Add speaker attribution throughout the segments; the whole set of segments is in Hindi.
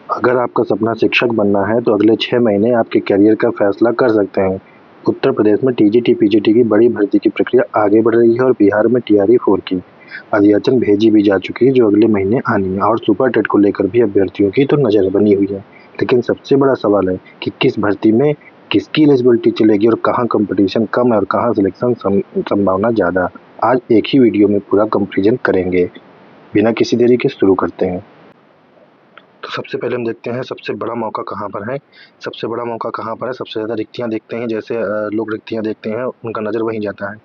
Speaker 1: अगर आपका सपना शिक्षक बनना है तो अगले 6 महीने आपके करियर का फैसला कर सकते हैं। उत्तर प्रदेश में टीजीटी पीजीटी की बड़ी भर्ती की प्रक्रिया आगे बढ़ रही है और बिहार में टीआरई 4 की अधियाचन भेजी भी जा चुकी है जो अगले महीने आनी है और सुपर टेट को लेकर भी अभ्यर्थियों की तो नजर बनी हुई है। लेकिन सबसे बड़ा सवाल है कि किस भर्ती में किसकी एलिजिबिलिटी चलेगी और कहाँ कंपटीशन कम है और कहाँ सिलेक्शन संभावना ज्यादा। आज एक ही वीडियो में पूरा कंपेरिजन करेंगे। बिना किसी देरी के शुरू करते हैं। तो सबसे पहले हम देखते हैं सबसे बड़ा मौका कहाँ पर है। सबसे बड़ा मौका कहाँ पर है, सबसे ज़्यादा रिक्तियाँ देखते हैं। जैसे लोग रिक्तियाँ देखते हैं उनका नज़र वहीं जाता है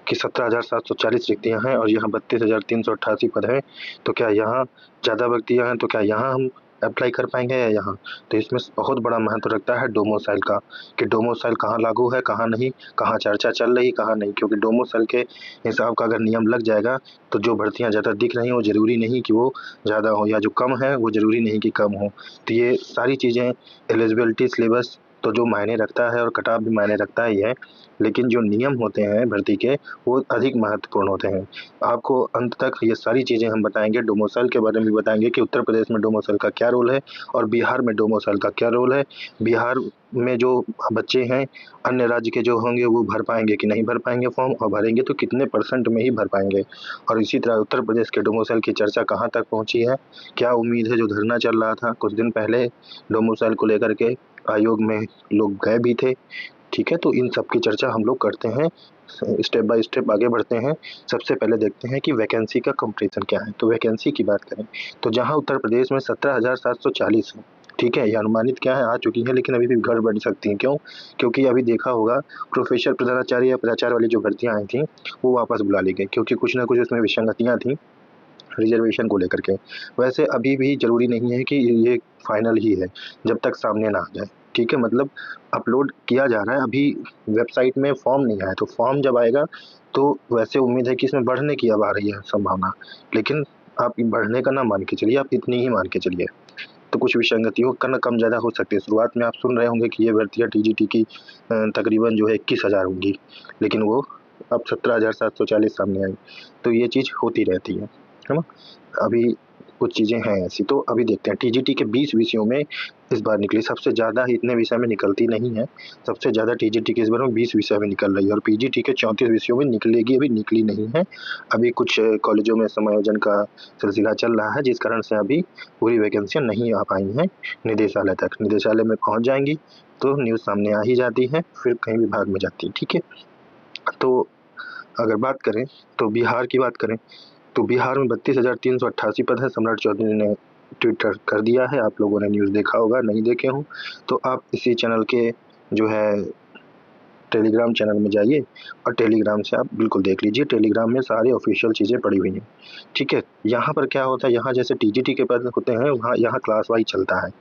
Speaker 1: कि 17,740 रिक्तियाँ हैं और यहाँ 32,388 पद हैं। तो क्या यहाँ ज़्यादा रिक्तियाँ हैं, तो क्या यहाँ हम अप्लाई कर पाएंगे या यहाँ। तो इसमें बहुत बड़ा महत्व रखता है डोमोसाइल का, कि डोमोसाइल कहाँ लागू है कहाँ नहीं, कहाँ चर्चा चल रही कहाँ नहीं। क्योंकि डोमोसाइल के हिसाब का अगर नियम लग जाएगा तो जो भर्तियाँ ज़्यादा दिख रही हैं वो ज़रूरी नहीं कि वो ज़्यादा हो, या जो कम है वो ज़रूरी नहीं कि कम हो। तो ये सारी चीज़ें एलिजिबिलिटी सिलेबस तो जो मायने रखता है और कट ऑफ भी मायने रखता ही है, लेकिन जो नियम होते हैं भर्ती के वो अधिक महत्वपूर्ण होते हैं। आपको अंत तक ये सारी चीज़ें हम बताएंगे, डोमोसाइल के बारे में भी बताएंगे कि उत्तर प्रदेश में डोमोसाइल का क्या रोल है और बिहार में डोमोसाइल का क्या रोल है। बिहार में जो बच्चे हैं अन्य राज्य के जो होंगे वो भर पाएंगे कि नहीं भर पाएंगे फॉर्म, और भरेंगे तो कितने % में ही भर पाएंगे। और इसी तरह उत्तर प्रदेश के डोमोसाइल की चर्चा कहाँ तक पहुँची है, क्या उम्मीद है। जो धरना चल रहा था कुछ दिन पहले डोमोसाइल को लेकर के, आयोग में लोग गए भी थे। ठीक है, तो इन सब की चर्चा हम लोग करते हैं, स्टेप बाय स्टेप आगे बढ़ते हैं। सबसे पहले देखते हैं कि वैकेंसी का कंपटीशन क्या है। तो वैकेंसी की बात करें तो जहां उत्तर प्रदेश में 17,740 है, ठीक है, ये अनुमानित क्या है आ चुकी है, लेकिन अभी भी बढ़ बढ़ सकती हैं। क्यों? क्योंकि अभी देखा होगा प्रोफेसर प्रधानाचार्य या प्राचार्य वाली जो भर्तियां आई थी वो वापस बुला ली गई, क्योंकि कुछ ना कुछ उसमें विसंगतियां थी रिजर्वेशन को लेकर के। वैसे अभी भी ज़रूरी नहीं है कि ये फाइनल ही है जब तक सामने ना आ जाए। ठीक है, मतलब अपलोड किया जा रहा है, अभी वेबसाइट में फॉर्म नहीं आया, तो फॉर्म जब आएगा तो वैसे उम्मीद है कि इसमें बढ़ने की अब आ रही है संभावना। लेकिन आप बढ़ने का ना मान के चलिए, आप इतनी ही मान के चलिए। तो कुछ विसंगतियों का ना कम ज़्यादा हो सकती है। शुरुआत में आप सुन रहे होंगे कि ये भर्तियाँ टीजीटी की तकरीबन जो है 21,000 होंगी, लेकिन वो अब 17,740 सामने आई। तो ये चीज़ होती रहती है ना? अभी कुछ चीज़ें हैं ऐसी। तो अभी देखते हैं टीजीटी के 20 विषयों में इस बार निकली। सबसे ज़्यादा इतने विषय में निकलती नहीं है, सबसे ज़्यादा टीजीटी के इस बार में 20 विषय में निकल रही है और पीजीटी के 34 विषयों में निकलेगी, अभी निकली नहीं है। अभी कुछ कॉलेजों में समायोजन का सिलसिला चल रहा है, जिस कारण से अभी पूरी वैकेंसियाँ नहीं आ पाई हैं निदेशालय तक। निदेशालय में पहुँच जाएंगी तो न्यूज़ सामने आ ही जाती है, फिर कहीं विभाग में जाती है। ठीक है, तो अगर बात करें तो बिहार की बात करें तो बिहार में 32,388 पद है। सम्राट चौधरी ने ट्वीट कर दिया है, आप लोगों ने न्यूज़ देखा होगा, नहीं देखे हो तो आप इसी चैनल के जो है टेलीग्राम चैनल में जाइए और टेलीग्राम से आप बिल्कुल देख लीजिए। टेलीग्राम में सारी ऑफिशियल चीज़ें पड़ी हुई हैं। ठीक है, यहाँ पर क्या होता है, यहाँ जैसे टीजीटी के पद होते हैं वहाँ यहाँ क्लास वाइज चलता है,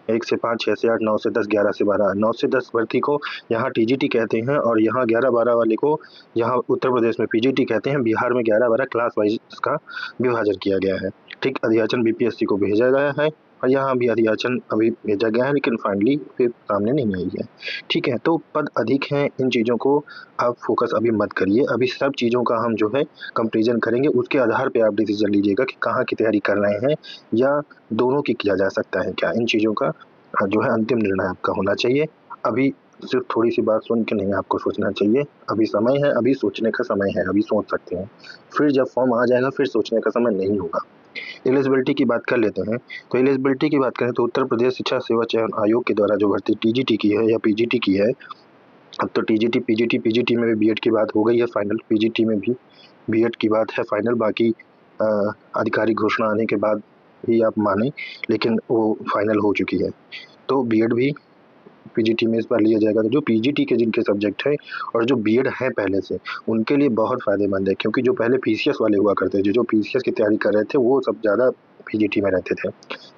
Speaker 1: 1 से 5, 6 से 8, 9 से 10, 11 से 12। 9 से 10 भर्ती को यहाँ टीजीटी कहते हैं और यहाँ 11-12 वाले को यहाँ उत्तर प्रदेश में पीजीटी कहते हैं। बिहार में 11-12 क्लास वाइज इसका विभाजन किया गया है। ठीक, अधियाचन बीपीएससी को भेजा गया है और यहाँ भी अधियाचन अभी भेजा गया है, लेकिन फाइनली फिर सामने नहीं आई है। ठीक है, तो पद अधिक हैं, इन चीज़ों को आप फोकस अभी मत करिए। अभी सब चीज़ों का हम जो है कंपैरिजन करेंगे, उसके आधार पे आप डिसीजन लीजिएगा कि कहाँ की तैयारी कर रहे हैं या दोनों की किया जा सकता है क्या। इन चीज़ों का जो है अंतिम निर्णय आपका होना चाहिए। अभी सिर्फ थोड़ी सी बात सुन के नहीं आपको सोचना चाहिए। अभी समय है, अभी सोचने का समय है, अभी सोच सकते हैं। फिर जब फॉर्म आ जाएगा फिर सोचने का समय नहीं होगा। एलिजिबिलिटी की बात कर लेते हैं। तो एलिजिबिलिटी की बात करें तो उत्तर प्रदेश शिक्षा सेवा चयन आयोग के द्वारा जो भर्ती टीजीटी की है या पीजीटी की है, अब तो टीजीटी पीजीटी में भी बीएड की बात हो गई है फाइनल, पीजीटी में भी बीएड की बात है फाइनल। बाकी आधिकारिक घोषणा आने के बाद ही आप माने, लेकिन वो फाइनल हो चुकी है। तो बीएड भी पीजीटी में इस बार लिया जाएगा। तो जो पीजीटी के जिनके सब्जेक्ट हैं और जो बीएड है पहले से, उनके लिए बहुत फ़ायदेमंद है, क्योंकि जो पहले पीसीएस वाले हुआ करते थे, जो पीसीएस की तैयारी कर रहे थे, वो सब ज़्यादा पीजीटी में रहते थे।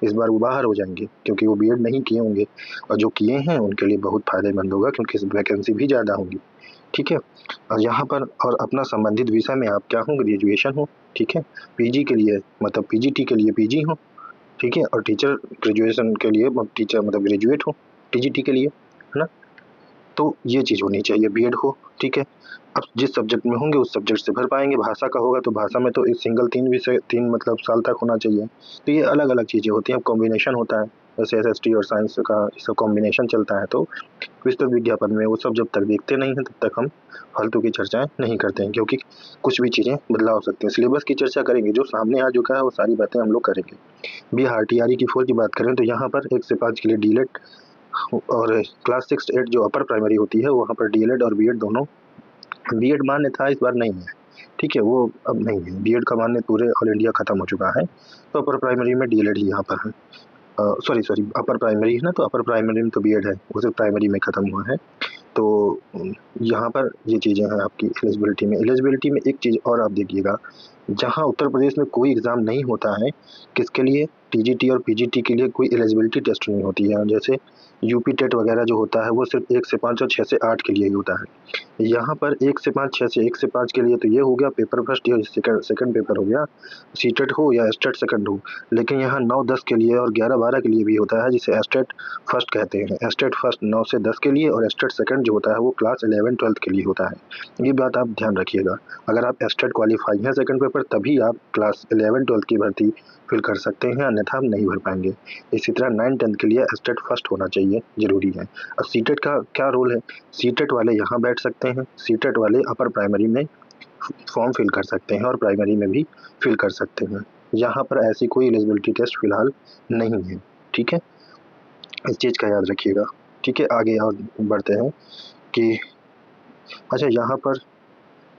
Speaker 1: इस बार वो बाहर हो जाएंगे क्योंकि वो बीएड नहीं किए होंगे, और जो किए हैं उनके लिए बहुत फ़ायदेमंद होगा क्योंकि इस वैकेंसी भी ज़्यादा होंगी। ठीक है, और यहाँ पर और अपना संबंधित विषय में आप क्या हो, ग्रेजुएशन हो। ठीक है, पीजी के लिए मतलब पीजीटी के लिए पीजी हो। ठीक है, और टीचर ग्रेजुएशन के लिए टीचर मतलब ग्रेजुएट हो टीजीटी के लिए, है ना। तो ये चीज़ होनी चाहिए, बीएड हो। ठीक है, अब जिस सब्जेक्ट में होंगे उस सब्जेक्ट से भर पाएंगे। भाषा का होगा तो भाषा में तो एक सिंगल 3 विषय 3 मतलब साल तक होना चाहिए। तो ये अलग अलग चीज़ें होती हैं, अब कॉम्बिनेशन होता है, जैसे SST और साइंस का सब कॉम्बिनेशन चलता है, तो विस्तृत विज्ञापन में वो सब जब तक देखते नहीं हैं तब तक हम फालतू की चर्चाएं नहीं करते हैं, क्योंकि कुछ भी चीज़ें बदलाव हो सकती हैं। सिलेबस की चर्चा करेंगे, जो सामने आ चुका है वो सारी बातें हम लोग करेंगे। बिहार TRE की 4 की बात करें तो यहाँ पर 1 से 5 के लिए डीलेट और क्लास 6 8 जो अपर प्राइमरी होती है वहाँ पर डीएलएड और बीएड दोनों। बीएड मान्य था, इस बार नहीं है, ठीक है, वो अब नहीं है। बीएड का मान्य पूरे ऑल इंडिया खत्म हो चुका है, तो अपर प्राइमरी में डीएलएड ही यहाँ पर है। सॉरी अपर प्राइमरी है ना, तो अपर प्राइमरी में तो बीएड है, वो सिर्फ प्राइमरी में खत्म हुआ है। तो यहाँ पर ये चीज़ें हैं आपकी एलिजिबिलिटी में। एलिजिबिलिटी में एक चीज़ और आप देखिएगा, जहाँ उत्तर प्रदेश में कोई एग्ज़ाम नहीं होता है, किसके लिए, टीजीटी और पीजीटी के लिए कोई एलिजिबिलिटी टेस्ट नहीं होती है। जैसे यूपी टेट वगैरह जो होता है वो सिर्फ 1 से 5 और 6 से 8 के लिए ही होता है। यहाँ पर 1 से 5, 6 से 1 से 5 के लिए तो ये हो गया पेपर फर्स्ट या सेकंड पेपर हो गया, सीटेट हो या एस्टेट सेकंड हो। लेकिन यहाँ 9, 10 के लिए और 11, 12 के लिए भी होता है, जिसे एस्टेट फर्स्ट कहते हैं। एस्टेट फर्स्ट 9 से 10 के लिए और एस्टेट सेकंड जो होता है वो क्लास 11, 12 के लिए होता है। ये बात आप ध्यान रखिएगा। अगर आप एस्टेट क्वालिफाई हैं सेकंड पेपर, तभी आप क्लास 11, 12 की भर्ती फिल कर सकते हैं, अन्यथा आप नहीं भर पाएंगे। इसी तरह 9, 10 के लिए एस्टेट फर्स्ट होना चाहिए, जरूरी है। अब सीटेट का क्या रोल है, सीटेट वाले यहाँ बैठ सकते हैं, सीटेट वाले अपर प्राइमरी में फॉर्म फिल कर सकते हैं और प्राइमरी में भी फिल कर सकते हैं। यहाँ पर ऐसी कोई एलिजिबिलिटी टेस्ट फिलहाल नहीं है, ठीक है, इस चीज़ का याद रखिएगा। ठीक है, आगे और बढ़ते हैं कि अच्छा यहाँ पर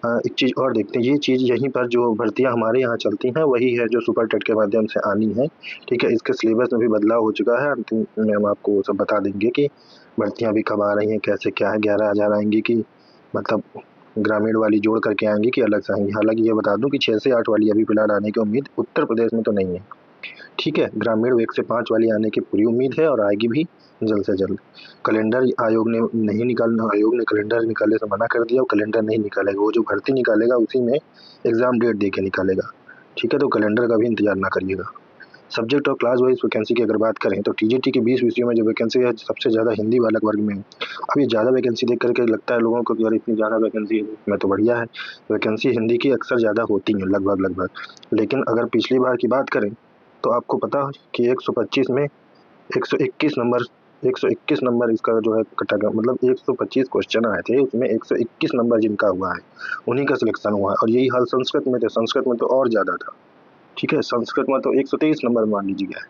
Speaker 1: एक चीज़ और देखते हैं। ये चीज़ यहीं पर जो भर्तियाँ हमारे यहाँ चलती हैं वही है जो सुपर टेट के माध्यम से आनी है, ठीक है। इसके सिलेबस में भी बदलाव हो चुका है, अंतिम में हम आपको सब बता देंगे कि भर्तियाँ भी कब आ रही हैं, कैसे क्या है। 11,000 आएंगी कि मतलब ग्रामीण वाली जोड़ करके आएंगी कि अलग से आएंगी। हालांकि ये बता दूं कि 6 से 8 वाली अभी फिलहाल आने की उम्मीद उत्तर प्रदेश में तो नहीं है, ठीक है। ग्रामीण 1 से 5 वाली आने की पूरी उम्मीद है और आएगी भी जल्द से जल्द। कैलेंडर आयोग ने नहीं निकालना, आयोग ने कैलेंडर निकालने से मना कर दिया, वो कैलेंडर नहीं निकालेगा। वो जो भर्ती निकालेगा उसी में एग्ज़ाम डेट दे के निकालेगा, ठीक है। तो कैलेंडर का भी इंतजार ना करिएगा। सब्जेक्ट और क्लास वाइज वैकेंसी की अगर बात करें तो टीजीटी की 20 विषयों में जो वैकेंसी है सबसे ज़्यादा हिंदी बालक वर्ग में है। अब ये ज़्यादा वैकेंसी देख करके लगता है लोगों को कि यार इतनी ज़्यादा वैकेंसी है, मैं तो बढ़िया है। वैकेंसी हिंदी की अक्सर ज़्यादा होती हैं, लगभग। लेकिन अगर पिछली बार की बात करें तो आपको पता है कि 125 में 121 नंबर 121 नंबर इसका जो है कटा गया, मतलब 125 क्वेश्चन आए थे, उसमें 121 नंबर जिनका हुआ है उन्हीं का सिलेक्शन हुआ है। और यही हाल संस्कृत में थे, संस्कृत में तो और ज़्यादा था, ठीक है। संस्कृत में तो 123 नंबर मान लीजिए गया है,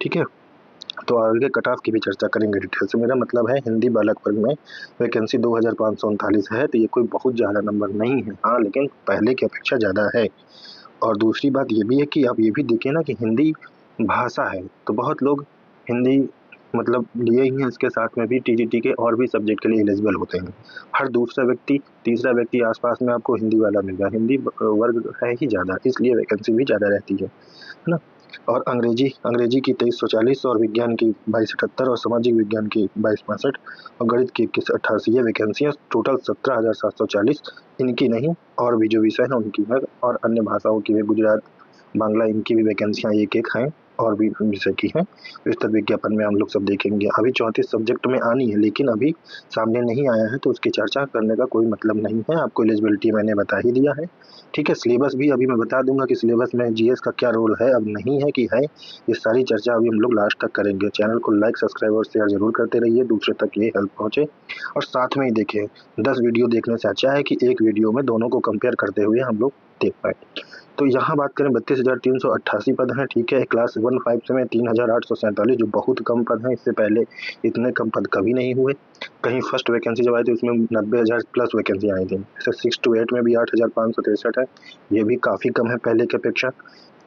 Speaker 1: ठीक है। तो आगे कट ऑफ की भी चर्चा करेंगे डिटेल से। मेरा मतलब है हिंदी बालक वर्ग में वैकेंसी 2539 है, तो ये कोई बहुत ज़्यादा नंबर नहीं है, हाँ, लेकिन पहले की अपेक्षा ज़्यादा है। और दूसरी बात ये भी है कि आप ये भी देखें ना कि हिंदी भाषा है, तो बहुत लोग हिंदी मतलब लिए ही हैं, इसके साथ में भी टीजीटी के और भी सब्जेक्ट के लिए एलिजिबल होते हैं। हर दूसरा व्यक्ति, तीसरा व्यक्ति आसपास में आपको हिंदी वाला मिल रहा है। हिंदी वर्ग है ही ज़्यादा, इसलिए वैकेंसी भी ज़्यादा रहती है ना। और अंग्रेजी की 2340 और विज्ञान की 2278 और सामाजिक विज्ञान की 2265 और गणित की 2188, ये वैकेंसियाँ टोटल 17,740 इनकी नहीं, और भी जो विषय हैं उनकी है, और अन्य भाषाओं की भी, गुजरात, बांग्ला, इनकी भी वैकेंसियाँ एक हैं, और भी विषय की हैं। विस्तृत विज्ञापन में हम लोग सब देखेंगे। अभी 34 सब्जेक्ट में आनी है, लेकिन अभी सामने नहीं आया है तो उसकी चर्चा करने का कोई मतलब नहीं है। आपको एलिजिबिलिटी मैंने बता ही दिया है, ठीक है। सिलेबस भी अभी मैं बता दूंगा कि सिलेबस में जीएस का क्या रोल है, अब नहीं है कि है। ये सारी चर्चा अभी हम लोग लास्ट तक करेंगे। चैनल को लाइक, सब्सक्राइब और शेयर जरूर करते रहिए, दूसरे तक ये हेल्प पहुंचे। और साथ में ही देखें, 10 वीडियो देखने से अच्छा है कि एक वीडियो में दोनों को कंपेयर करते हुए हम लोग देख पाए। तो यहाँ बात करें 32,388 पद हैं, ठीक है। क्लास 1-5 में 3,847, जो बहुत कम पद हैं, इससे पहले इतने कम पद कभी नहीं हुए। कहीं फर्स्ट वैकेंसी जब आई थी उसमें 90,000 प्लस वैकेंसी आई थी। जैसे 6 to 8 में भी 8,563 है, ये भी काफ़ी कम है पहले की अपेक्षा।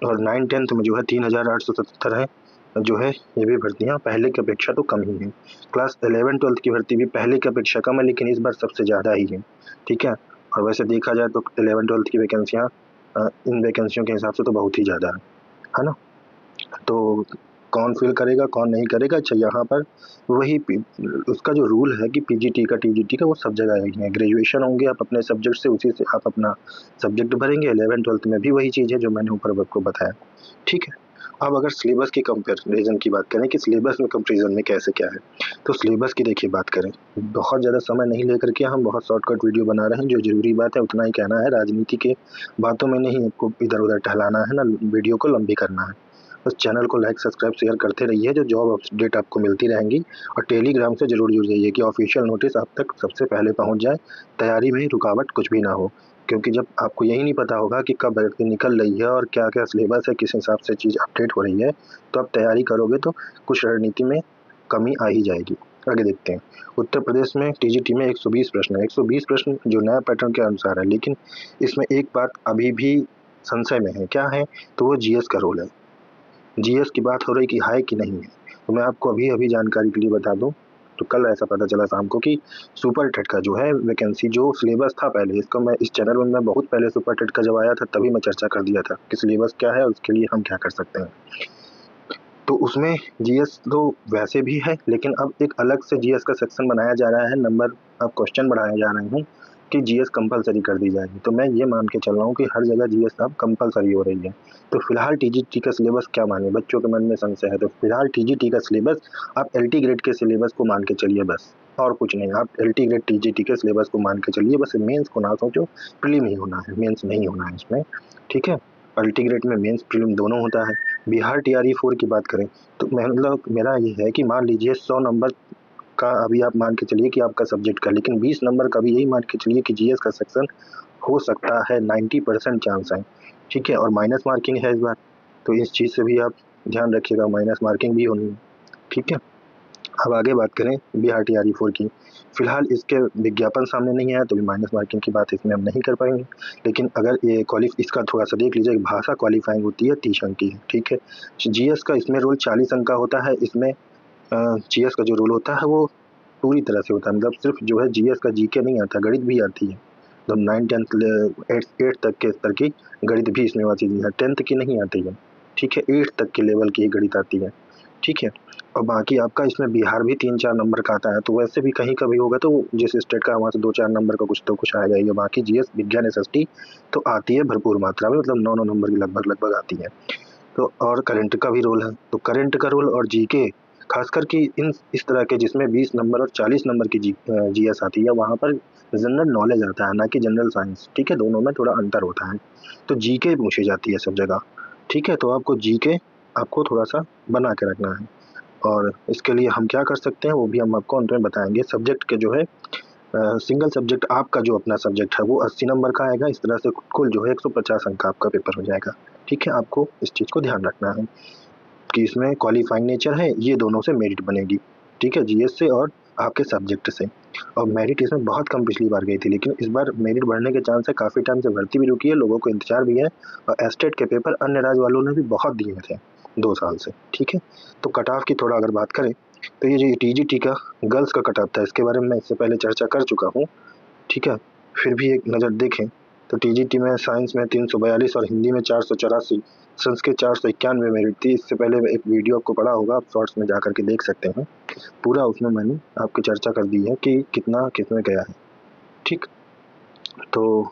Speaker 1: और 9, 10 में जो है 3,877 है, जो है ये भी भर्तियाँ पहले की अपेक्षा तो कम ही हैं। क्लास 11, 12 की भर्ती भी पहले की अपेक्षा कम है, लेकिन इस बार सबसे ज़्यादा ही है, ठीक है। और वैसे देखा जाए तो 11, 12 की वैकेंसियाँ इन वैकेंसियों के हिसाब से तो बहुत ही ज़्यादा है ना। तो कौन फिल करेगा, कौन नहीं करेगा, अच्छा यहाँ पर वही उसका जो रूल है कि पीजीटी का, टीजीटी का, वो सब जगह ही है। ग्रेजुएशन होंगे आप अपने सब्जेक्ट से, उसी से आप अपना सब्जेक्ट भरेंगे। 11, 12 में भी वही चीज़ है जो मैंने ऊपर आपको बताया, ठीक है। अब अगर सिलेबस की कंपेरिजन की बात करें कि सिलेबस में कंपेरिजन में कैसे क्या है, तो सिलेबस की देखिए बात करें, बहुत ज़्यादा समय नहीं लेकर के हम बहुत शॉर्टकट वीडियो बना रहे हैं। जो जरूरी बात है उतना ही कहना है, राजनीति के बातों में नहीं आपको इधर उधर टहलाना है ना, वीडियो को लंबी करना है। बस चैनल को लाइक सब्सक्राइब शेयर करते रहिए, जो जॉब अपडेट आपको मिलती रहेंगी। और टेलीग्राम से जरूर जुड़ जाइए कि ऑफिशियल नोटिस आप तक सबसे पहले पहुंच जाए, तैयारी में रुकावट कुछ भी ना हो। क्योंकि जब आपको यही नहीं पता होगा कि कब भर्ती निकल रही है और क्या क्या सिलेबस है, किस हिसाब से चीज़ अपडेट हो रही है, तो आप तैयारी करोगे तो कुछ रणनीति में कमी आ ही जाएगी। आगे देखते हैं। उत्तर प्रदेश में टीजीटी में 120 प्रश्न है। 120 प्रश्न जो नया पैटर्न के अनुसार है, लेकिन इसमें एक बात अभी भी संशय में है। क्या है? तो वो जीएस का रोल है। जीएस की बात हो रही कि है कि नहीं है, तो मैं आपको अभी जानकारी के लिए बता दूं। तो कल ऐसा पता चला शाम को कि सुपर टेट का जो है वैकेंसी, जो सिलेबस था पहले, इसको मैं इस चैनल में मैं बहुत पहले सुपर टेट का जब आया था तभी मैं चर्चा कर दिया था कि सिलेबस क्या है और उसके लिए हम क्या कर सकते हैं। तो उसमें जीएस तो वैसे भी है, लेकिन अब एक अलग से जीएस का सेक्शन बनाया जा रहा है, नंबर अब क्वेश्चन बढ़ाए जा रहे हैं कि जीएस कंपलसरी कर दी जाएगी। तो मैं ये मान के चल रहा हूँ कि हर जगह जीएस अब कंपलसरी हो रही है। तो फिलहाल टीजीटी का सिलेबस क्या माने, बच्चों के मन में संशय है, तो फिलहाल टीजीटी का सिलेबस आप एलटी ग्रेड के सिलेबस को मान के चलिए, बस और कुछ नहीं। आप एलटी ग्रेड टीजीटी के सिलेबस को मान के चलिए, बस मेंस को ना सोचो। प्रीलिम ही होना है, मेंस नहीं होना है इसमें, ठीक है। एलटी ग्रेड में मेंस प्रीलिम दोनों होता है। बिहार टीआरई 4 की बात करें तो मतलब मेरा ये है कि मान लीजिए 100 नंबर का अभी आप मान के चलिए कि आपका सब्जेक्ट का, लेकिन 20 नंबर का भी यही मान के चलिए कि जीएस का सेक्शन हो सकता है, 90% चांस है, ठीक है। और माइनस मार्किंग है इस बार, तो इस चीज़ से भी आप ध्यान रखिएगा, माइनस मार्किंग भी होनी है, ठीक है। अब आगे बात करें बिहार टीआरई 4 की। फिलहाल इसके विज्ञापन सामने नहीं आया, तो भी माइनस मार्किंग की बात इसमें हम नहीं कर पाएंगे। लेकिन अगर ये इसका थोड़ा सा देख लीजिए, भाषा क्वालिफाइंग होती है 30 अंक की, ठीक है। जीएस का इसमें रोल 40 अंक का होता है। इसमें जीएस का जो रोल होता है वो पूरी तरह से होता है, मतलब सिर्फ जो है जीएस का जीके नहीं आता, गणित भी आती है। तो 9, 10, 8 तक के स्तर की गणित भी इसमें आती है, 10th की नहीं आती है, ठीक है। 8 तक के लेवल की गणित आती है, ठीक है। और बाकी आपका इसमें बिहार भी 3-4 नंबर का आता है। तो वैसे भी कहीं का भी होगा तो जिस स्टेट का, वहाँ से 2-4 नंबर का कुछ तो कुछ आएगा ही। बाकी जीएस विज्ञान एसएसटी तो आती है भरपूर मात्रा में, मतलब 9-9 नंबर की लगभग आती है। तो और करंट का भी रोल है, तो करंट का रोल और जीके खास करके इस तरह के जिसमें 20 नंबर और 40 नंबर की जीएस आती है, वहाँ पर जनरल नॉलेज आता है, ना कि जनरल साइंस, ठीक है। दोनों में थोड़ा अंतर होता है। तो जीके पूछी जाती है सब जगह, ठीक है। तो आपको जीके आपको थोड़ा सा बना के रखना है, और इसके लिए हम क्या कर सकते हैं वो भी हम आपको अंत में बताएंगे। सब्जेक्ट के जो है सिंगल सब्जेक्ट आपका जो अपना सब्जेक्ट है वो 80 नंबर का आएगा। इस तरह से कुल जो है 150 अंक का आपका पेपर हो जाएगा, ठीक है। आपको इस चीज़ को ध्यान रखना है कि इसमें क्वालिफाइंग नेचर है, ये दोनों से मेरिट बनेगी, ठीक है, जीएस से और आपके सब्जेक्ट से। और मेरिट इसमें बहुत कम पिछली बार गई थी, लेकिन इस बार मेरिट बढ़ने के चांस है। काफ़ी टाइम से भर्ती भी रुकी है, लोगों को इंतजार भी है, और एस्टेट के पेपर अन्य राज्य वालों ने भी बहुत दिए थे 2 साल से, ठीक है। तो कट ऑफ की थोड़ा अगर बात करें तो ये जो टीजीटी का गर्ल्स का कट ऑफ था, इसके बारे में मैं इससे पहले चर्चा कर चुका हूँ, ठीक है। फिर भी एक नज़र देखें तो टीजीटी में साइंस में 342 और हिंदी में 484, संस्कृत 491 मेरिट थी। इससे पहले एक वीडियो आपको पड़ा होगा, आप शॉर्ट्स में जा करके देख सकते हैं, पूरा उसमें मैंने आपकी चर्चा कर दी है कि कितना किसमें गया है, ठीक। तो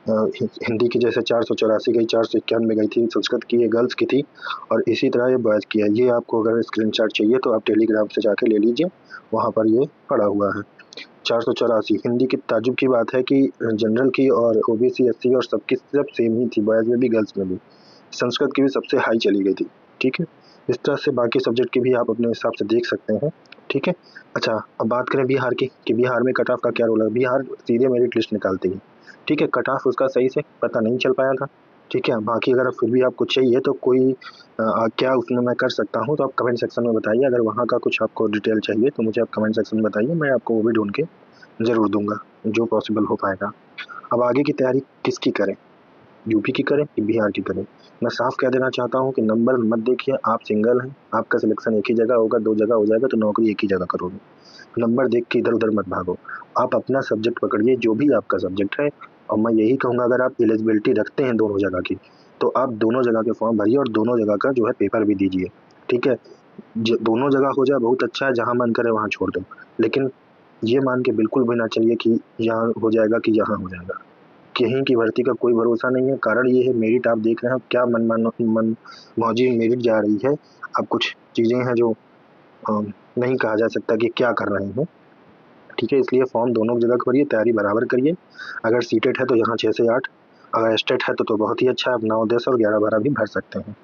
Speaker 1: हिंदी की जैसे 484 गई, 491 गई थी, संस्कृत की ये गर्ल्स की थी, और इसी तरह ये बॉयज़ की है। ये आपको अगर स्क्रीनशॉट चाहिए तो आप टेलीग्राम से जाके ले लीजिए, वहाँ पर ये पड़ा हुआ है। 484 हिंदी की ताज्जुब की बात है कि जनरल की और ओबीसी एससी और सबकी सब सेम ही थी, बॉयज़ में भी गर्ल्स में भी। संस्कृत की भी सबसे हाई चली गई थी, ठीक है। इस तरह से बाकी सब्जेक्ट की भी आप अपने हिसाब से देख सकते हैं, ठीक है। अच्छा, अब बात करें बिहार की कि बिहार में कट ऑफ का क्या रोल है। बिहार सीधे मेरिट लिस्ट निकालती है, ठीक है। कट ऑफ उसका सही से पता नहीं चल पाया था, ठीक है। बाकी अगर फिर भी आपको चाहिए तो कोई क्या उसमें मैं कर सकता हूँ, तो आप कमेंट सेक्शन में बताइए। अगर वहाँ का कुछ आपको डिटेल चाहिए तो मुझे आप कमेंट सेक्शन में बताइए, मैं आपको वो भी ढूंढ के ज़रूर दूंगा जो पॉसिबल हो पाएगा। अब आगे की तैयारी किसकी करें, यूपी की करें कि बिहार की करें। मैं साफ कह देना चाहता हूँ कि नंबर मत देखिए, आप सिंगल हैं, आपका सिलेक्शन एक ही जगह होगा, 2 जगह हो जाएगा तो नौकरी एक ही जगह करोगे। नंबर देख के इधर उधर मत भागो, आप अपना सब्जेक्ट पकड़िए जो भी आपका सब्जेक्ट है। और मैं यही कहूँगा, अगर आप एलिजिबिलिटी रखते हैं दोनों जगह की, तो आप दोनों जगह के फॉर्म भरिए और दोनों जगह का जो है पेपर भी दीजिए, ठीक है। दोनों जगह हो जाए बहुत अच्छा है, जहाँ मन करे वहाँ छोड़ दो, लेकिन ये मान के बिल्कुल भी ना चलिए कि यहाँ हो जाएगा कि यहाँ हो जाएगा। कहीं की भर्ती का कोई भरोसा नहीं है। कारण ये है, मेरिट आप देख रहे हैं क्या मन मौजी मेरिट जा रही है। अब कुछ चीज़ें हैं जो नहीं कहा जा सकता कि क्या कर रहे हैं, ठीक है। इसलिए फॉर्म दोनों जगह भरिए, तैयारी बराबर करिए। अगर सीटेट है तो यहाँ 6 से 8, अगर एस्टेट है तो बहुत ही अच्छा है, आप 9, 10 और 11, 12 भी भर सकते हैं।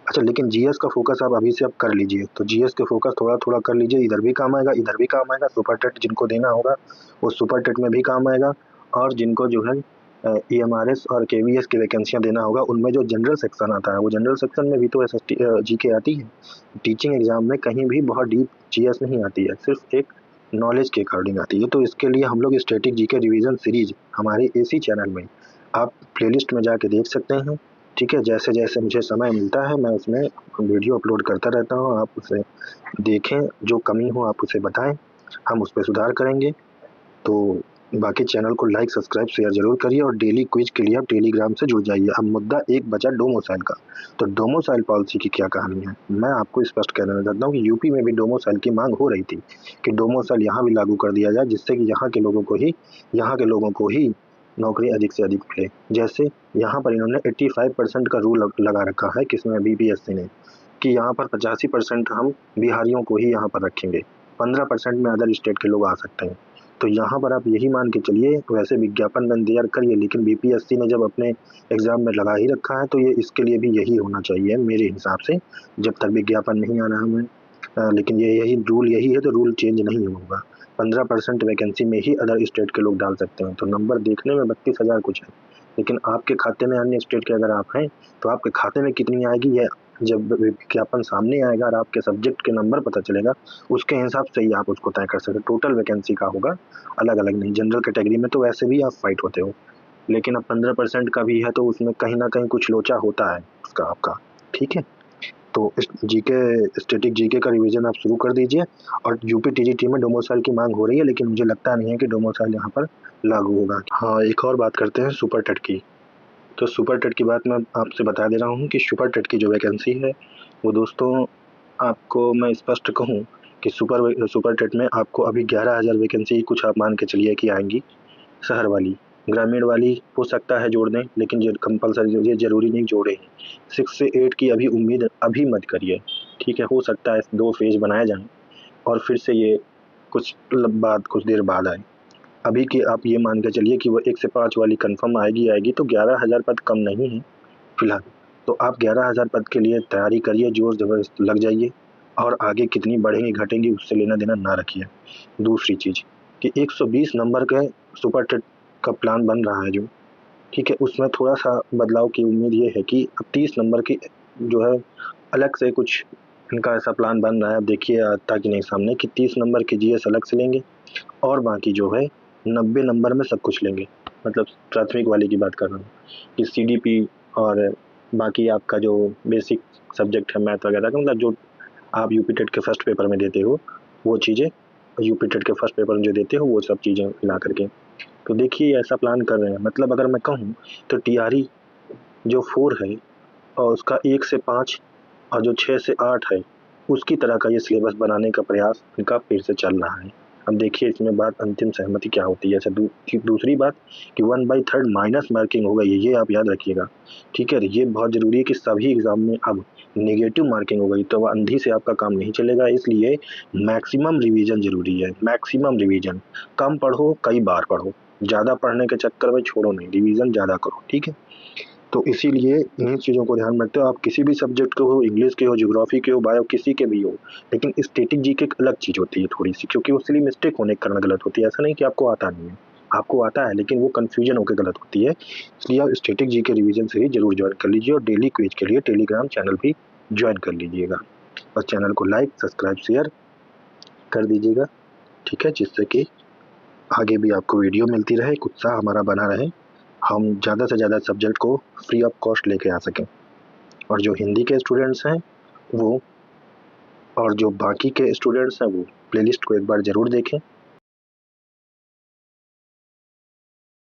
Speaker 1: अच्छा, लेकिन जीएस का फोकस आप अभी से आप कर लीजिए। तो जीएस के फोकस थोड़ा थोड़ा कर लीजिए, इधर भी काम आएगा, इधर भी काम आएगा। सुपर टेट जिनको देना होगा वो सुपर टेट में भी काम आएगा, और जिनको जो है ईएमआरएस और केवीएस की वैकेंसियां देना होगा उनमें जो जनरल सेक्शन आता है, वो जनरल सेक्शन में भी तो एसएसटी जीके आती है। टीचिंग एग्जाम में कहीं भी बहुत डीप जीएस नहीं आती है, सिर्फ एक नॉलेज के अकॉर्डिंग आती है। तो इसके लिए हम लोग स्टैटिक जीके रिवीजन सीरीज हमारे इसी चैनल में आप प्लेलिस्ट में जाके देख सकते हैं। ठीक है, जैसे जैसे मुझे समय मिलता है मैं उसमें वीडियो अपलोड करता रहता हूँ, आप उसे देखें, जो कमी हो आप उसे बताएं, हम उस पर सुधार करेंगे। तो बाकी चैनल को लाइक सब्सक्राइब शेयर जरूर करिए, और डेली क्विज के लिए आप टेलीग्राम से जुड़ जाइए। अब मुद्दा एक बचा डोमोसाइल का। तो डोमोसाइल पॉलिसी की क्या कहानी है, मैं आपको स्पष्ट कहना चाहता हूँ कि यूपी में भी डोमोसाइल की मांग हो रही थी कि डोमोसाइल यहाँ भी लागू कर दिया जाए, जिससे कि यहाँ के लोगों को ही नौकरी अधिक से अधिक मिले। जैसे यहाँ पर इन्होंने 85% का रूल लगा रखा है, किसमें, बीपीएससी ने, कि यहाँ पर 85% हम बिहारियों को ही यहाँ पर रखेंगे, 15% में अदर स्टेट के लोग आ सकते हैं। तो यहाँ पर आप यही मान के चलिए, वैसे विज्ञापन में इंतजार करिए, लेकिन बीपीएससी ने जब अपने एग्जाम में लगा ही रखा है तो ये इसके लिए भी यही होना चाहिए मेरे हिसाब से, जब तक विज्ञापन नहीं आना हमें। लेकिन ये यही रूल यही है, तो रूल चेंज नहीं होगा। 15% वैकेंसी में ही अदर स्टेट के लोग डाल सकते हैं। तो नंबर देखने में 32,000 कुछ है, लेकिन आपके खाते में अन्य स्टेट के अगर आप हैं तो आपके खाते में कितनी आएगी, यह जब विज्ञापन सामने आएगा और आपके सब्जेक्ट के नंबर पता चलेगा, उसके हिसाब से ही आप उसको तय कर सकते। टोटल वैकेंसी का होगा, अलग अलग नहीं। जनरल कैटेगरी में तो वैसे भी आप फाइट होते हो, लेकिन अब 15% का भी है तो उसमें कहीं ना कहीं कुछ लोचा होता है उसका आपका। ठीक है, तो इस जीके स्टैटिक जीके का रिवीजन आप शुरू कर दीजिए। और यूपी टीजीटी में डोमोसाइल की मांग हो रही है, लेकिन मुझे लगता नहीं है कि डोमोसाइल यहाँ पर लागू होगा। हाँ, एक और बात करते हैं सुपर टेट की। तो सुपर टेट की बात मैं आपसे बता दे रहा हूँ कि सुपर टेट की जो वैकेंसी है वो दोस्तों, आपको मैं स्पष्ट कहूँ कि सुपर टेट में आपको अभी 11,000 वैकेंसी कुछ आप मान के चलिए कि आएंगी शहर वाली। ग्रामीण वाली हो सकता है जोड़ दें, लेकिन ये कंपलसरी, ये जरूरी नहीं जोड़े। 6 से 8 की अभी उम्मीद अभी मत करिए। ठीक है, हो सकता है 2 फेज बनाए जाएं और फिर से ये कुछ देर बाद आए। अभी की आप ये मान के चलिए कि वो 1 से 5 वाली कंफर्म आएगी, तो 11,000 पद कम नहीं है फिलहाल। तो आप 11,000 पद के लिए तैयारी करिए, जोर जबरदस्त लग जाइए, और आगे कितनी बढ़ेंगी घटेंगी उससे लेना देना ना रखिए। दूसरी चीज कि 120 नंबर के सुपर टेट का प्लान बन रहा है जो, ठीक है, उसमें थोड़ा सा बदलाव की उम्मीद ये है कि अब 30 नंबर की जो है अलग से कुछ इनका ऐसा प्लान बन रहा है। अब देखिए आता कि नहीं सामने, कि 30 नंबर की जीएस अलग से लेंगे, और बाकी जो है 90 नंबर में सब कुछ लेंगे। मतलब प्राथमिक वाले की बात कर रहा हूँ कि सीडीपी और बाकी आपका जो बेसिक सब्जेक्ट है मैथ वगैरह का, मतलब जो आप यूपी टेट के फर्स्ट पेपर में देते हो वो चीज़ें, यूपी टेट के फर्स्ट पेपर में जो देते हो वो सब चीज़ें मिला करके। तो देखिए ऐसा प्लान कर रहे हैं। मतलब अगर मैं कहूँ तो टीआरई जो 4 है और उसका 1 से 5 और जो 6 से 8 है, उसकी तरह का ये सिलेबस बनाने का प्रयास इनका फिर से चल रहा है। अब देखिए इसमें बात अंतिम सहमति क्या होती है। अच्छा, दूसरी बात कि 1/3 माइनस मार्किंग हो गई है, ये आप याद रखिएगा। ठीक है, ये बहुत जरूरी है कि सभी एग्जाम में अब नेगेटिव मार्किंग हो गई, तो वह अंधी से आपका काम नहीं चलेगा। इसलिए मैक्सिमम रिवीजन जरूरी है, मैक्सिमम रिवीजन। कम पढ़ो, कई बार पढ़ो, ज़्यादा पढ़ने के चक्कर में छोड़ो नहीं, रिवीजन ज़्यादा करो। ठीक है, तो इसीलिए इन्हीं चीज़ों को ध्यान में रखते हो। आप किसी भी सब्जेक्ट के हो, इंग्लिश के हो, ज्योग्राफी के हो, बायो, किसी के भी हो, लेकिन स्टैटिक जीके एक अलग चीज़ होती है थोड़ी सी, क्योंकि उसके लिए मिस्टेक होने के कारण गलत होती है। ऐसा नहीं कि आपको आता नहीं है, आपको आता है, लेकिन वो कन्फ्यूजन होकर गलत होती है। इसलिए आप स्टैटिक जीके रिवीजन सीरीज जरूर ज्वाइन कर लीजिए, और डेली क्विज के लिए टेलीग्राम चैनल भी ज्वाइन कर लीजिएगा, और चैनल को लाइक सब्सक्राइब शेयर कर दीजिएगा। ठीक है, जिससे कि आगे भी आपको वीडियो मिलती रहे, एक उत्साह हमारा बना रहे, हम ज़्यादा से ज़्यादा सब्जेक्ट को फ्री ऑफ कॉस्ट लेके आ सकें। और जो हिंदी के स्टूडेंट्स हैं वो, और जो बाकी के स्टूडेंट्स हैं वो प्लेलिस्ट को एक बार ज़रूर देखें।